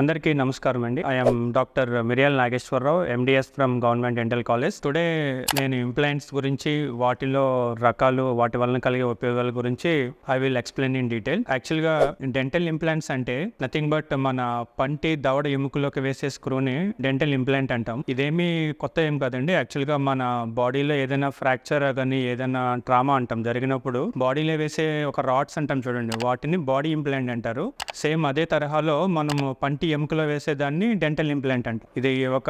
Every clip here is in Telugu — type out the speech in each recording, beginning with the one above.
అందరికీ నమస్కారం అండి. I'm doctor Miriyal Nageswararao, MDS from government dental college. Today నేను ఇంప్లాంట్స్ గురించి, వాటిలో రకాలు, వాటి వలన కలిగే ఉపయోగాల గురించి I will explain in detail. యాక్చువల్గా డెంటల్ ఇంప్లాంట్స్ అంటే నథింగ్ బట్ మన పంటి దవడ ఎముకలోకి వేసే స్క్రూని డెంటల్ ఇంప్లాంట్ అంటాం. ఇదేమీ కొత్త ఏం కాదండి. యాక్చువల్గా మన బాడీలో ఏదైనా ఫ్రాక్చర్ కానీ ఏదైనా ట్రామా అంటాం జరిగినప్పుడు బాడీలో వేసే ఒక రాడ్స్ అంటాం చూడండి, వాటిని బాడీ ఇంప్లాంట్ అంటారు. సేమ్ అదే తరహాలో మనము పంటి ఎముకలో వేసేదాన్ని డెంటల్ ఇంప్లాంట్ అంటాం. ఇది ఒక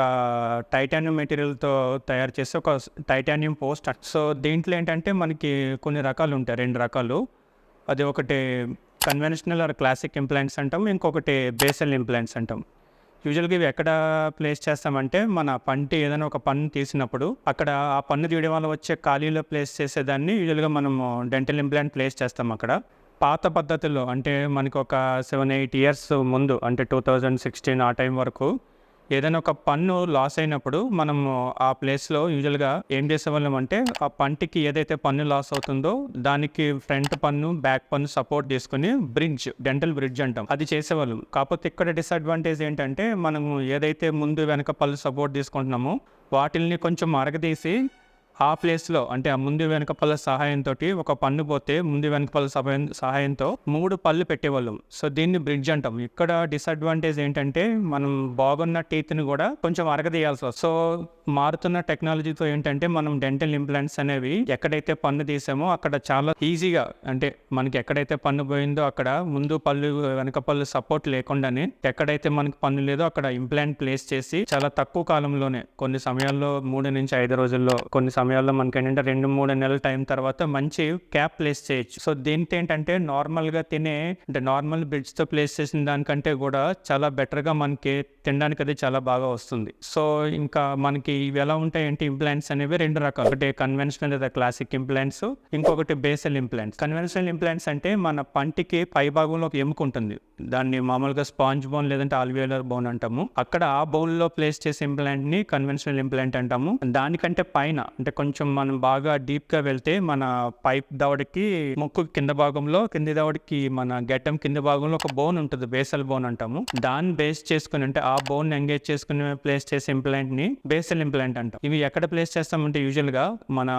టైటానియం మెటీరియల్తో తయారు చేసే ఒక టైటానియం పోస్ట్. సో దీంట్లో ఏంటంటే మనకి కొన్ని రకాలు ఉంటాయి, 2 రకాలు. అది ఒకటి కన్వెన్షనల్ ఆర్ క్లాసిక్ ఇంప్లాంట్స్ అంటాం, ఇంకొకటి బేసల్ ఇంప్లాంట్స్ అంటాం. యూజువల్గా ఇవి ఎక్కడ ప్లేస్ చేస్తామంటే మన పంటి ఏదైనా ఒక పన్ను తీసినప్పుడు అక్కడ ఆ పన్ను తీయడం వల్ల వచ్చే ఖాళీలో ప్లేస్ చేసేదాన్ని యూజువల్గా మనము డెంటల్ ఇంప్లాంట్ ప్లేస్ చేస్తాం అక్కడ. పాత పద్ధతుల్లో అంటే మనకు ఒక 7-8 ఇయర్స్ ముందు, అంటే 2016 ఆ టైం వరకు ఏదైనా ఒక పన్ను లాస్ అయినప్పుడు మనము ఆ ప్లేస్లో యూజువల్గా ఏం చేసేవాళ్ళం అంటే ఆ పంటికి ఏదైతే పన్ను లాస్ అవుతుందో దానికి ఫ్రంట్ పన్ను, బ్యాక్ పన్ను సపోర్ట్ తీసుకుని బ్రిడ్జ్, డెంటల్ బ్రిడ్జ్ అంటాం, అది చేసేవాళ్ళం. కాకపోతే ఇక్కడ డిసడ్వాంటేజ్ ఏంటంటే మనము ఏదైతే ముందు వెనక పళ్ళు సపోర్ట్ తీసుకుంటున్నామో వాటిల్ని కొంచెం అరగదీసి ఆ ప్లేస్లో, అంటే ఆ ముందు వెనక పళ్ళ సహాయంతో, ఒక పన్ను పోతే ముందు వెనక పళ్ళ సహాయంతో 3 పళ్ళు పెట్టేవాళ్ళం. సో దీన్ని బ్రిడ్జ్ అంటాం. ఇక్కడ డిసడ్వాంటేజ్ ఏంటంటే మనం బాగున్న టీత్ని కూడా కొంచెం అరగదీయాల్సి వస్తుంది. సో మారుతున్న టెక్నాలజీతో ఏంటంటే మనం డెంటల్ ఇంప్లాంట్స్ అనేవి ఎక్కడైతే పన్ను తీసామో అక్కడ చాలా ఈజీగా, అంటే మనకి ఎక్కడైతే పన్ను పోయిందో అక్కడ ముందు పళ్ళు వెనక పళ్ళు సపోర్ట్ లేకుండానే ఎక్కడైతే మనకి పన్ను లేదో అక్కడ ఇంప్లాంట్ ప్లేస్ చేసి చాలా తక్కువ కాలంలోనే, కొన్ని సమయాల్లో 3 నుంచి 5 రోజుల్లో, కొన్ని సమయాల్లో మనకి ఏంటంటే 2-3 నెలల టైం తర్వాత మంచి క్యాప్ ప్లేస్ చేయొచ్చు. సో దీంతో ఏంటంటే నార్మల్గా తినే, అంటే నార్మల్ బ్రిడ్జ్తో ప్లేస్ చేసిన దానికంటే కూడా చాలా బెటర్గా మనకి తినడానికి అది చాలా బాగా వస్తుంది. సో ఇంకా మనకి ఇవి ఎలా ఉంటాయంటే ఇంప్లాంట్స్ అనేవి 2 రకాలు. ఒకటి కన్వెన్షనల్ లేదా క్లాసిక్ ఇంప్లాంట్స్, ఇంకొకటి బేసల్ ఇంప్లాంట్స్. కన్వెన్షనల్ ఇంప్లాంట్స్ అంటే మన పంటికి పై భాగంలో ఒక ఎముక ఉంటుంది, దాన్ని మామూలుగా స్పాంజ్ బోన్ లేదంటే ఆల్వియోలర్ బోన్ అంటాము. అక్కడ ఆ బోన్ లో ప్లేస్ చేసే ఇంప్లాంట్ ని కన్వెన్షనల్ ఇంప్లాంట్ అంటాము. దానికంటే పైన, అంటే కొంచెం మనం బాగా డీప్ గా వెళ్తే మన పైప్ దవడకి, ముక్కు కింద భాగంలో, కింది దవడకి మన గెట్టం కింద భాగంలో ఒక బోన్ ఉంటుంది, బేసల్ బోన్ అంటాము. దాన్ని బేస్ చేసుకుని, అంటే ఆ బోన్ ఎంగేజ్ చేసుకుని ప్లేస్ చేసే ఇంప్లాంట్ ని బేసల్ ఇంప్లాంట్ అంటాం. ఇవి ఎక్కడ ప్లేస్ చేస్తామంటే యూజువల్ గా మన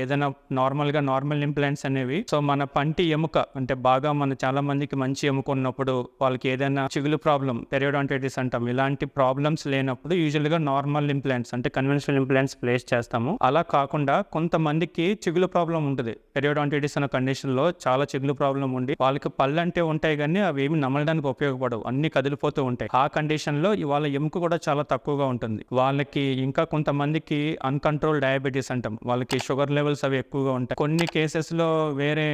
ఏదైనా నార్మల్ ఇంప్లాంట్స్ అనేవి, సో మన పంటి ఎముక, అంటే బాగా మన చాలా మందికి మంచి ఎముక ఉన్నప్పుడు, వాళ్ళకి ఏదైనా చిగులు ప్రాబ్లం, పెరియోడాంటైటిస్ అంటాం, ఇలాంటి ప్రాబ్లమ్స్ లేనప్పుడు యూజువల్ గా నార్మల్ ఇంప్లాంట్స్, అంటే కన్వెన్షనల్ ఇంప్లాంట్స్ ప్లేస్ చేస్తాము. అలా కాకుండా కొంతమందికి చిగులు ప్రాబ్లం ఉంటుంది. పెరియోడాంటైటిస్ అనే కండిషన్ లో చాలా చిగులు ప్రాబ్లం ఉండి వాళ్ళకి పళ్ళు అంటే ఉంటాయి కానీ అవి ఏమి నమలడానికి ఉపయోగపడవు, అన్ని కదిలిపోతూ ఉంటాయి. ఆ కండిషన్ లో వాళ్ళ ఎముక కూడా చాలా తక్కువగా ఉంటుంది. వాళ్ళకి ఇంకా కొంతమందికి అన్కంట్రోల్ డయాబెటీస్ అంటాం, వాళ్ళకి షుగర్ లెవెల్స్ అవి ఎక్కువగా ఉంటాయి. కొన్ని కేసెస్ లో వేరే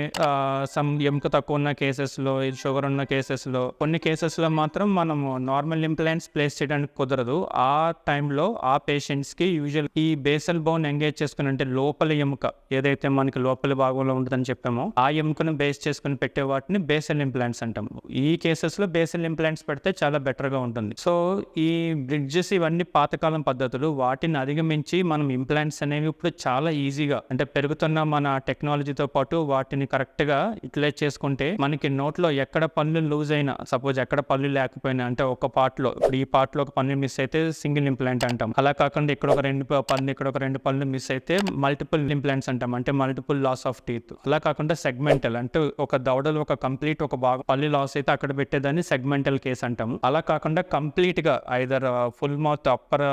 సమ్ ఎముక తక్కువ ఉన్న కేసెస్ లో, షుగర్ ఉన్న కేసెస్ లో, కొన్ని కేసెస్ లో మాత్రం మనము నార్మల్ ఇంప్లాంట్స్ ప్లేస్ చేయడానికి కుదరదు. ఆ టైంలో ఆ పేషెంట్స్ కి యూజువల్ ఈ బేసల్ బోన్ ఎంగేజ్ చేసుకుని, అంటే లోపల ఎముక ఏదైతే మనకి లోపల భాగంలో ఉంటుందని చెప్పామో ఆ ఎముకను బేస్ చేసుకుని పెట్టే వాటిని బేసల్ ఇంప్లాంట్స్ అంటాము. ఈ కేసెస్ లో బేసల్ ఇంప్లాంట్స్ పెడితే చాలా బెటర్ గా ఉంటుంది. సో ఈ బ్రిడ్జెస్ ఇవన్నీ పాతకాలం పద్ధతులు, వాటిని అధిగమించి మనం ఇంప్లాంట్స్ అనేవి ఇప్పుడు చాలా ఈజీగా, అంటే పెరుగుతున్న మన టెక్నాలజీతో పాటు వాటిని కరెక్ట్ గా యూటిలైజ్ చేసుకుంటే మనకి నోట్లో ఎక్కడ పళ్ళు లూజ్ అయినా, సపోజ్ ఎక్కడ పళ్ళు లేకపోయినా, అంటే ఒక పార్ట్ లో, ఇప్పుడు ఈ పార్ట్ లో ఒక పన్ను మిస్ అయితే సింగిల్ ఇంప్లాంట్ అంటాం. అలా కాకుండా ఇక్కడ ఒక 2 పళ్ళు, ఇక్కడ ఒక 2 పళ్ళు మిస్ అయితే మల్టిపుల్ ఇంప్లాంట్స్ అంటాం, అంటే మల్టిపుల్ లాస్ ఆఫ్ టీత్. అలా కాకుండా సెగ్మెంటల్, అంటే ఒక దవడలో ఒక కంప్లీట్ ఒక బాగా పళ్ళు లాస్ అయితే అక్కడ పెట్టేదాన్ని సెగ్మెంటల్ కేస్ అంటాము. అలా కాకుండా కంప్లీట్ గా ఐదర్ ఫుల్ మౌత్ అప్పర్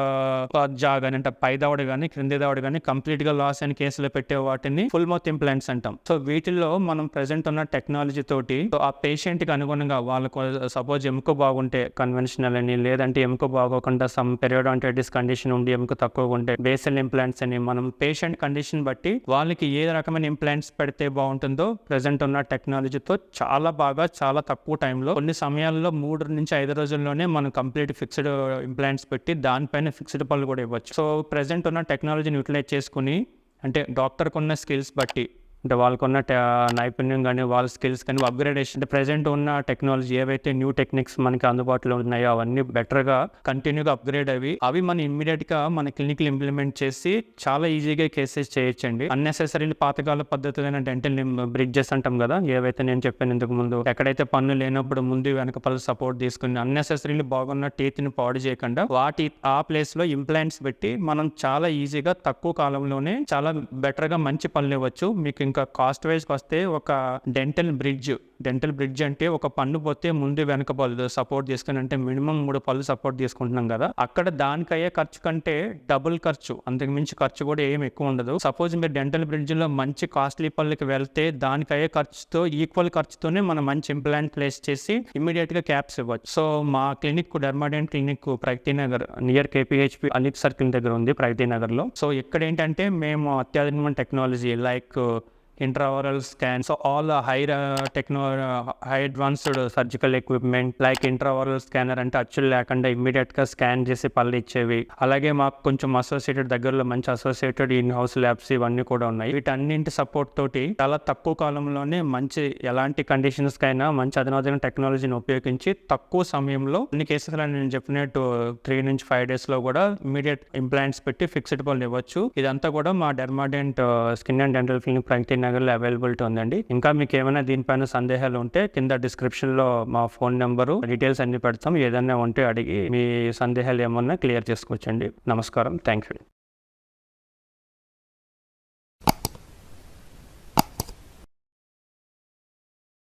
జా గానీ, అంటే పై దవడ గానీ క్రింది దవడ గానీ కంప్లీట్ గా లాస్ అయిన కేసులో పెట్టే వాటిని ఫుల్ మౌత్ ఇంప్లాంట్స్ అంటాం. సో వీటిల్లో మనం ప్రెసెంట్ ఉన్న టెక్నాలజీ తోటి ఆ పేషెంట్ కి అనుగుణంగా, వాళ్ళకు సపోజ్ ఎముక బాగుంటే కన్వెన్షనల్ అని, లేదంటే ఎముక బాగోకుండా సమ్ పెరియోడాంటైటిస్ కండిషన్ ఉండి ఎముక తక్కువగా ఉంటే బేసల్ ఇంప్లాంట్స్ అని, మనం పేషెంట్ కండిషన్ బట్టి వాళ్ళకి ఏ రకమైన ఇంప్లాంట్స్ పెడితే బాగుంటుందో ప్రెసెంట్ ఉన్న టెక్నాలజీతో చాలా బాగా, చాలా తక్కువ టైంలో, కొన్ని సమయాల్లో 3 నుంచి 5 రోజుల్లోనే మనం కంప్లీట్ ఫిక్స్డ్ ఇంప్లాంట్స్ పెట్టి దానిపైన ఫిక్స్డ్ పళ్ళు కూడా ఇవ్వచ్చు. సో ప్రెసెంట్ ఉన్న టెక్నాలజీని యూటిలైజ్ చేసుకుని, అంటే డాక్టర్కి ఉన్న స్కిల్స్ బట్టి అంటే వాళ్ళకున్న నైపుణ్యం కానీ వాళ్ళ స్కిల్స్ కానీ అప్గ్రేడేషన్ అంటే ప్రెసెంట్ ఉన్న టెక్నాలజీ ఏవైతే న్యూ టెక్నిక్స్ మనకి అందుబాటులో ఉన్నాయో అవన్నీ బెటర్గా కంటిన్యూగా అప్గ్రేడ్ అవి మనం ఇమ్మీడియట్గా మన క్లినిక్లు ఇంప్లిమెంట్ చేసి చాలా ఈజీగా కేసెస్ చేయొచ్చండి. అన్నెసెసరీ పాతకాల పద్ధతులైన డెంటల్ బ్రిడ్జెస్ అంటాం కదా, ఏవైతే నేను చెప్పాను ఇంతకు ముందు, ఎక్కడైతే పన్ను లేనప్పుడు ముందు వెనక పళ్ళు సపోర్ట్ తీసుకుని అన్నెసెసరీ బాగున్న టీత్ని పాడు చేయకుండా ఆ ప్లేస్ లో ఇంప్లాంట్స్ పెట్టి మనం చాలా ఈజీగా తక్కువ కాలంలోనే చాలా బెటర్ గా మంచి పళ్ళు ఇవ్వచ్చు. మీకు ఇంకా కాస్ట్ వైజ్ వస్తే ఒక డెంటల్ బ్రిడ్జ్ అంటే ఒక పన్ను పోతే ముందు వెనక పళ్ళు సపోర్ట్ తీసుకుని, అంటే మినిమం 3 పళ్ళు సపోర్ట్ తీసుకుంటున్నాం కదా, అక్కడ దానికి అయ్యే ఖర్చు కంటే డబుల్ ఖర్చు, అంతకు మించి ఖర్చు కూడా ఏం ఎక్కువ ఉండదు. సపోజ్ మీరు డెంటల్ బ్రిడ్జ్ లో మంచి కాస్ట్లీ పళ్ళకి వెళ్తే దానికి అయ్యే ఖర్చుతో ఈక్వల్ ఖర్చుతోనే మనం మంచి ఇంప్లాంట్ ప్లేస్ చేసి ఇమీడియట్ గా క్యాప్స్ ఇవ్వచ్చు. సో మా clinic Dermadent clinic Pragathi Nagar near KPHP అలిప్ సర్కిల్ దగ్గర ఉంది, ప్రగతి నగర్ లో. సో ఇక్కడ ఏంటంటే మేము అత్యాధునికమైన technology like intraoral scan, so all high advanced surgical equipment like intraoral scanner అంటే అచ్చులు లేకుండా ఇమ్మీడియట్ గా స్కాన్ చేసి పళ్ళు ఇచ్చేవి. అలాగే మాకు కొంచెం అసోసియేటెడ్ దగ్గరలో మంచి అసోసియేటెడ్ ఇన్ హౌస్ ల్యాబ్స్ ఇవన్నీ కూడా ఉన్నాయి. వీటన్నింటి సపోర్ట్ తోటి చాలా తక్కువ కాలంలోనే మంచి ఎలాంటి కండిషన్స్ కైనా మంచి అధునాతన టెక్నాలజీని ఉపయోగించి తక్కువ సమయంలో కొన్ని కేసెస్ నేను చెప్పినట్టు 3 నుంచి 5 days లో కూడా ఇమ్మీడియట్ ఇంప్లాంట్స్ పెట్టి ఫిక్స్డ్ పళ్ళు ఇవ్వచ్చు. ఇదంతా కూడా మా డెర్మాడెంట్ skin and dental clinic Pragathi Nagar లో అవైలబిలిటీ ఉందండి. ఇంకా మీకు ఏమైనా దీనిపైన సందేహాలు ఉంటే కింద డిస్క్రిప్షన్ లో మా ఫోన్ నెంబరు డీటెయిల్స్ అన్ని పెడతాం. ఏదైనా ఉంటే అడిగి మీ సందేహాలు ఏమన్నా క్లియర్ చేసుకోవచ్చండి. నమస్కారం, థ్యాంక్ యూ.